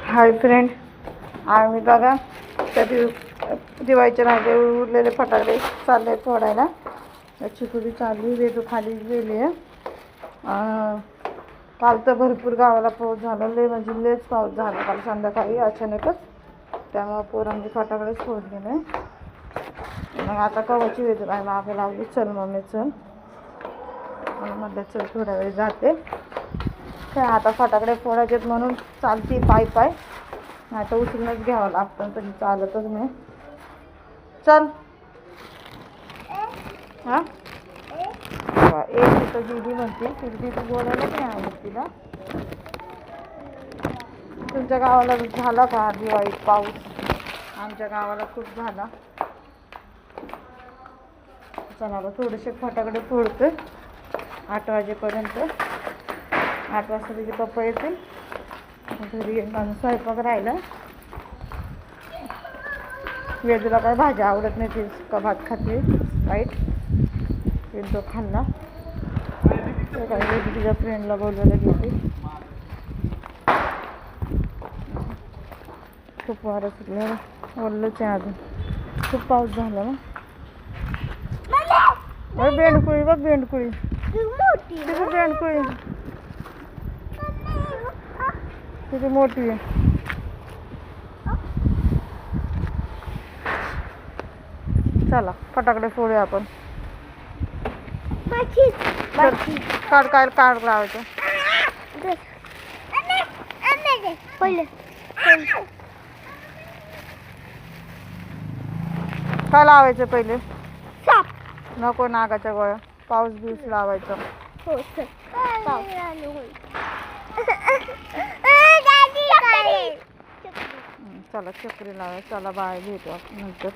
Hi friend, आम्ही बघा त्या दिवाळीच्या मागे उरलेले फटाके चालले फोडायला. चिकुली चालली, वेदू खाली गेली आहे. काल तर भरपूर गावाला पाऊस झाला, म्हणजे लेच पाऊस झाला काल संध्याकाळी अचानकच. त्यामुळे पोरांनी फटाकडेच फोड गेले. मग आता कवाची वेदू काय मागे लावली, चल मम्मी चल. म्हटलं चल थोड्या वेळ जाते. काय आता फटाकडे फोडायचे म्हणून चालती पाय पाय, आता उचलूनच घ्यावं लागतं, तरी चालतच नाही. चल हां एक तिथं दीदी म्हणते, तिला दीदी बोलायला नाही आवडत तिला. तुमच्या गावाला झाला का दिवाळीत पाऊस? आमच्या गावाला खूप झाला. चला आता थोडेसे फटाकडे फोडतोय 8 वाजेपर्यंत. 8 वाजता तिचे पप्पा येतील. घरी माझा स्वयंपाक राहिला. वेदूला काय भाजी आवडत नाही, ती का भात खाते वाईट. तो खाल्ला. वेदू तिच्या फ्रेंडला बोलवायला गेली. खूप वारं सुटलं, ओरलंच आहे अजून. खूप पाऊस झाला ना. बेंडकुळी बघ, बेंडकुळी तिची बेंडकुळी किती मोठी आहे. चला फटाकडे फोडूया आपण. काढ काय काढ लावायचं. काय लावायचं पहिले? नको नागाच्या गोळ्या. पाऊस बिऊस लावायचा. चला चक्री लावायचं. चला बाय, भेटू नंतर.